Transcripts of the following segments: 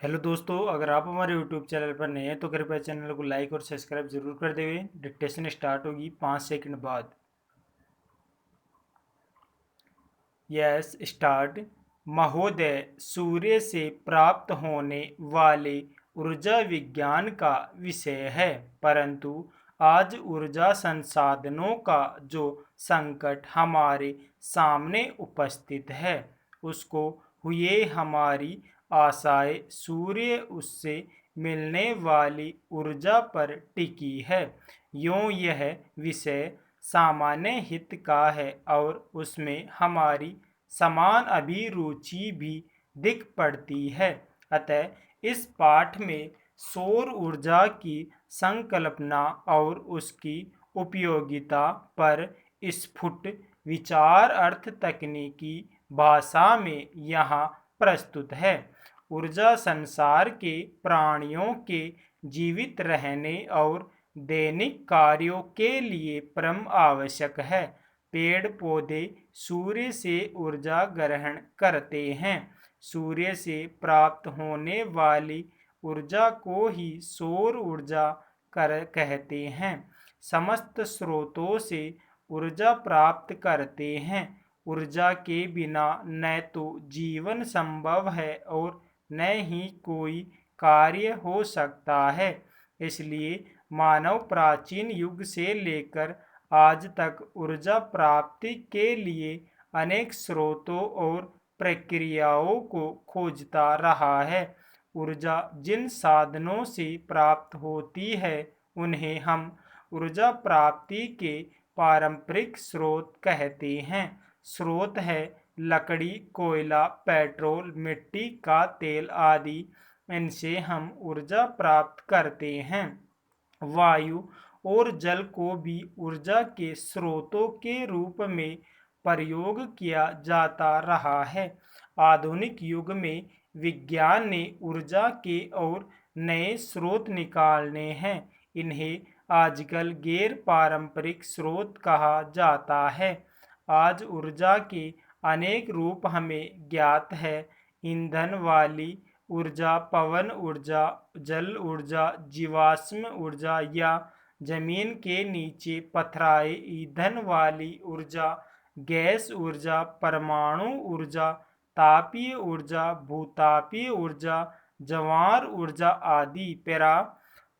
Hello दोस्तों, अगर आप हमारे यूट्यूब चैनल पर नए हैं तो कृपया चैनल को लाइक और सब्सक्राइब जरूर कर दें। डिक्टेशन स्टार्ट होगी 5 सेकंड बाद। Yes start. महोदय, सूर्य से प्राप्त होने वाले ऊर्जा विज्ञान का विषय है, परंतु आज ऊर्जा संसाधनों का जो संकट हमारे सामने उपस्थित है उसको हुए हमारी आशाएं सूर्य उससे मिलने वाली ऊर्जा पर टिकी है। यूं यह विषय सामान्य हित का है और उसमें हमारी समान अभिरुचि भी दिख पड़ती है। अतः इस पाठ में सौर ऊर्जा की संकल्पना और उसकी उपयोगिता पर स्फुट विचार अर्थ तकनीकी भाषा में यहाँ प्रस्तुत है। ऊर्जा संसार के प्राणियों के जीवित रहने और दैनिक कार्यों के लिए परम आवश्यक है। पेड़ पौधे सूर्य से ऊर्जा ग्रहण करते हैं। सूर्य से प्राप्त होने वाली ऊर्जा को ही सौर ऊर्जा कहते हैं। समस्त स्रोतों से ऊर्जा प्राप्त करते हैं। ऊर्जा के बिना न तो जीवन संभव है और न ही कोई कार्य हो सकता है। इसलिए मानव प्राचीन युग से लेकर आज तक ऊर्जा प्राप्ति के लिए अनेक स्रोतों और प्रक्रियाओं को खोजता रहा है। ऊर्जा जिन साधनों से प्राप्त होती है उन्हें हम ऊर्जा प्राप्ति के पारंपरिक स्रोत कहते हैं। स्रोत है लकड़ी, कोयला, पेट्रोल, मिट्टी का तेल आदि। इनसे हम ऊर्जा प्राप्त करते हैं। वायु और जल को भी ऊर्जा के स्रोतों के रूप में प्रयोग किया जाता रहा है। आधुनिक युग में विज्ञान ने ऊर्जा के और नए स्रोत निकालने हैं। इन्हें आजकल गैर पारंपरिक स्रोत कहा जाता है। आज ऊर्जा के अनेक रूप हमें ज्ञात है। ईंधन वाली ऊर्जा, पवन ऊर्जा, जल ऊर्जा, जीवाश्म ऊर्जा या जमीन के नीचे पथराए ईंधन वाली ऊर्जा, गैस ऊर्जा, परमाणु ऊर्जा, तापीय ऊर्जा, भूतापीय ऊर्जा, ज्वार ऊर्जा आदि।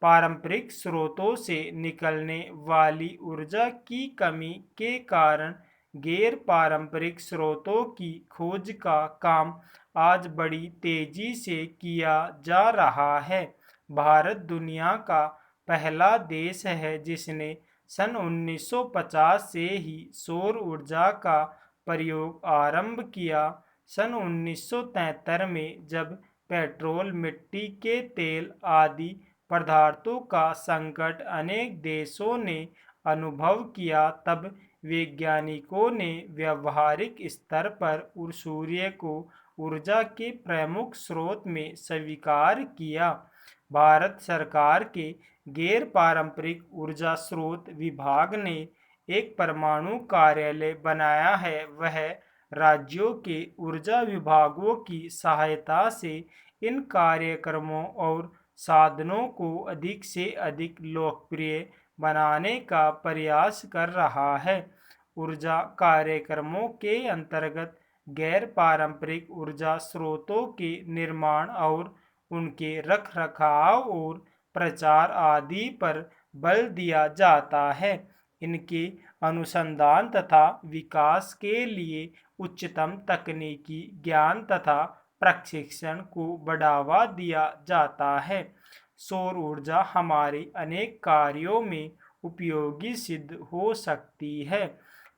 पारंपरिक स्रोतों से निकलने वाली ऊर्जा की कमी के कारण गैर पारंपरिक स्रोतों की खोज का काम आज बड़ी तेजी से किया जा रहा है। भारत दुनिया का पहला देश है जिसने सन 1950 से ही सौर ऊर्जा का प्रयोग आरंभ किया। सन 1973 में जब पेट्रोल, मिट्टी के तेल आदि पदार्थों का संकट अनेक देशों ने अनुभव किया, तब वैज्ञानिकों ने व्यावहारिक स्तर पर सूर्य को ऊर्जा के प्रमुख स्रोत में स्वीकार किया। भारत सरकार के गैर पारंपरिक ऊर्जा स्रोत विभाग ने एक परमाणु कार्यालय बनाया है। वह राज्यों के ऊर्जा विभागों की सहायता से इन कार्यक्रमों और साधनों को अधिक से अधिक लोकप्रिय बनाने का प्रयास कर रहा है। ऊर्जा कार्यक्रमों के अंतर्गत गैर पारंपरिक ऊर्जा स्रोतों के निर्माण और उनके रखरखाव और प्रचार आदि पर बल दिया जाता है। इनके अनुसंधान तथा विकास के लिए उच्चतम तकनीकी ज्ञान तथा प्रशिक्षण को बढ़ावा दिया जाता है। सौर ऊर्जा हमारे अनेक कार्यों में उपयोगी सिद्ध हो सकती है।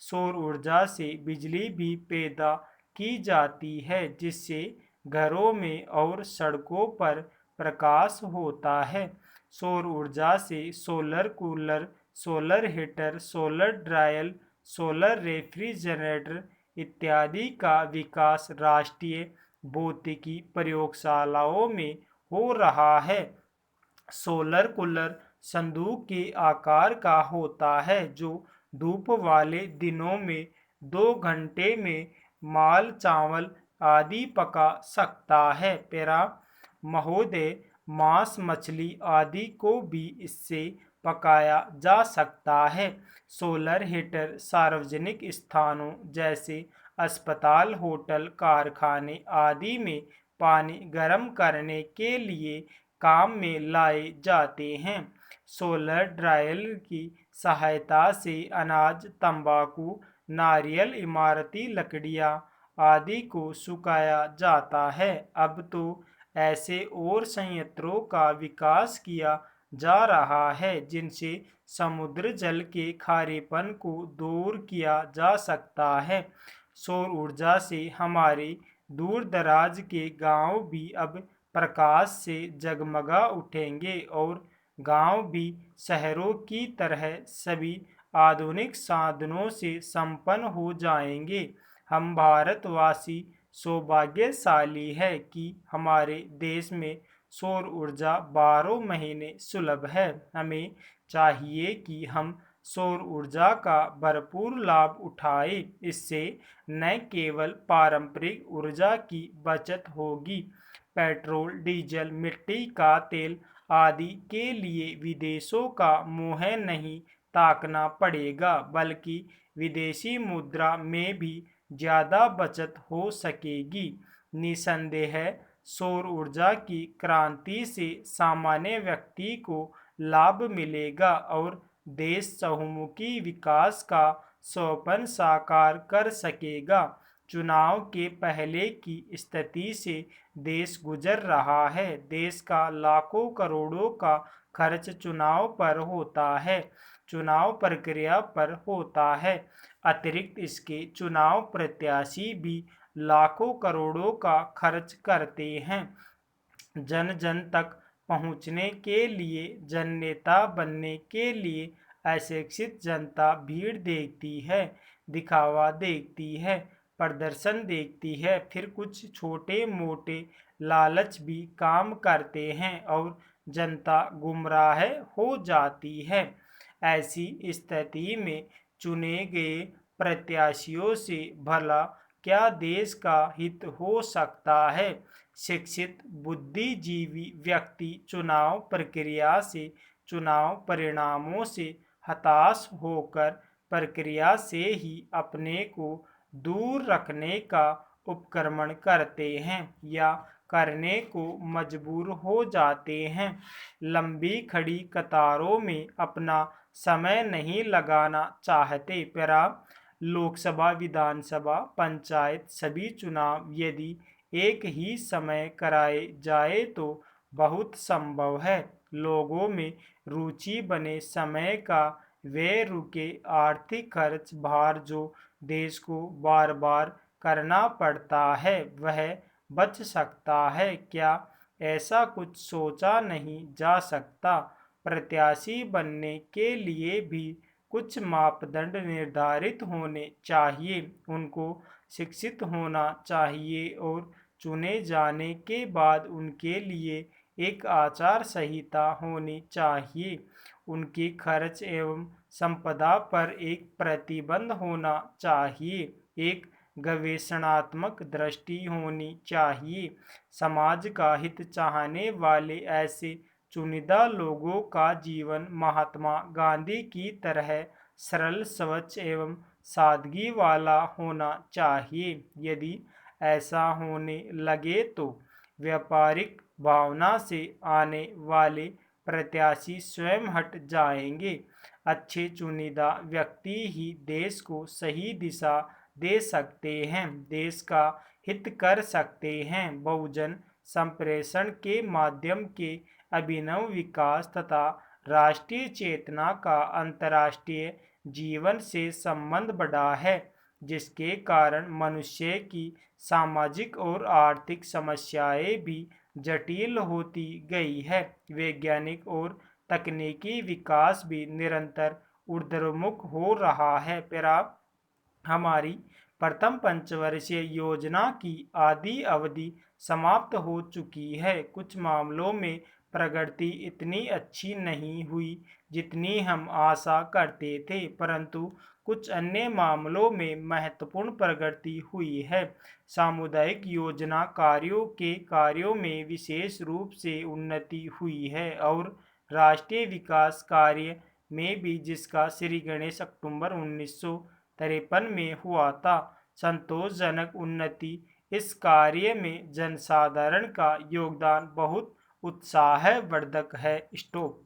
सौर ऊर्जा से बिजली भी पैदा की जाती है जिससे घरों में और सड़कों पर प्रकाश होता है। सौर ऊर्जा से solar cooler, solar heater, solar dryer, solar refrigerator इत्यादि का विकास राष्ट्रीय भौतिकी प्रयोगशालाओं में हो रहा है। सोलर कूलर संदूक के आकार का होता है जो धूप वाले दिनों में 2 घंटे में माल, चावल आदि पका सकता है। महोदय, मांस, मछली आदि को भी इससे पकाया जा सकता है। सोलर हीटर सार्वजनिक स्थानों जैसे अस्पताल, होटल, कारखाने आदि में पानी गर्म करने के लिए काम में लाए जाते हैं। सोलर ड्रायर की सहायता से अनाज, तंबाकू, नारियल, इमारती लकड़ियाँ आदि को सुखाया जाता है। अब तो ऐसे और संयंत्रों का विकास किया जा रहा है जिनसे समुद्र जल के खारेपन को दूर किया जा सकता है। सौर ऊर्जा से हमारे दूर दराज के गांव भी अब प्रकाश से जगमगा उठेंगे और गांव भी शहरों की तरह सभी आधुनिक साधनों से संपन्न हो जाएंगे। हम भारतवासी सौभाग्यशाली है कि हमारे देश में सौर ऊर्जा 12 महीने सुलभ है। हमें चाहिए कि हम सौर ऊर्जा का भरपूर लाभ उठाएं। इससे न केवल पारंपरिक ऊर्जा की बचत होगी, पेट्रोल, डीजल, मिट्टी का तेल आदि के लिए विदेशों का मुंह नहीं ताकना पड़ेगा, बल्कि विदेशी मुद्रा में भी ज़्यादा बचत हो सकेगी। निसंदेह सौर ऊर्जा की क्रांति से सामान्य व्यक्ति को लाभ मिलेगा और देश चहुमुखी विकास का सपना साकार कर सकेगा। चुनाव के पहले की स्थिति से देश गुजर रहा है। देश का लाखों करोड़ों का खर्च चुनाव पर होता है, चुनाव प्रक्रिया पर होता है। अतिरिक्त इसके चुनाव प्रत्याशी भी लाखों करोड़ों का खर्च करते हैं। जन जन तक पहुंचने के लिए, जननेता बनने के लिए अशिक्षित जनता भीड़ देखती है, दिखावा देखती है, प्रदर्शन देखती है, फिर कुछ छोटे मोटे लालच भी काम करते हैं और जनता गुमराह हो जाती है। ऐसी स्थिति में चुने गए प्रत्याशियों से भला क्या देश का हित हो सकता है। शिक्षित बुद्धिजीवी व्यक्ति चुनाव प्रक्रिया से, चुनाव परिणामों से हताश होकर प्रक्रिया से ही अपने को दूर रखने का उपक्रम करते हैं या करने को मजबूर हो जाते हैं। लंबी खड़ी कतारों में अपना समय नहीं लगाना चाहते। पैरा लोकसभा, विधानसभा, पंचायत सभी चुनाव यदि एक ही समय कराए जाए तो बहुत संभव है। लोगों में रुचि बने, समय का व्यय रुके, आर्थिक खर्च भार जो देश को बार बार करना पड़ता है वह बच सकता है। क्या ऐसा कुछ सोचा नहीं जा सकता। प्रत्याशी बनने के लिए भी कुछ मापदंड निर्धारित होने चाहिए। उनको शिक्षित होना चाहिए और चुने जाने के बाद उनके लिए एक आचार संहिता होनी चाहिए। उनके खर्च एवं संपदा पर एक प्रतिबंध होना चाहिए। एक गवेषणात्मक दृष्टि होनी चाहिए। समाज का हित चाहने वाले ऐसे चुनिंदा लोगों का जीवन महात्मा गांधी की तरह सरल, स्वच्छ एवं सादगी वाला होना चाहिए। यदि ऐसा होने लगे तो व्यापारिक भावना से आने वाले प्रत्याशी स्वयं हट जाएंगे। अच्छे चुनिंदा व्यक्ति ही देश को सही दिशा दे सकते हैं, देश का हित कर सकते हैं। बहुजन संप्रेषण के माध्यम के अभिनव विकास तथा राष्ट्रीय चेतना का अंतर्राष्ट्रीय जीवन से संबंध बढ़ा है, जिसके कारण मनुष्य की सामाजिक और आर्थिक समस्याएं भी जटिल होती गई है। वैज्ञानिक और तकनीकी विकास भी निरंतर ऊर्ध्वमुख हो रहा है। पैरा हमारी प्रथम पंचवर्षीय योजना की आधी अवधि समाप्त हो चुकी है। कुछ मामलों में प्रगति इतनी अच्छी नहीं हुई जितनी हम आशा करते थे, परंतु कुछ अन्य मामलों में महत्वपूर्ण प्रगति हुई है। सामुदायिक योजना कार्यों में विशेष रूप से उन्नति हुई है और राष्ट्रीय विकास कार्य में भी, जिसका श्री गणेश अक्टूबर 1953 में हुआ था। संतोषजनक उन्नति। इस कार्य में जनसाधारण का योगदान बहुत उत्साहवर्धक है। स्टॉप।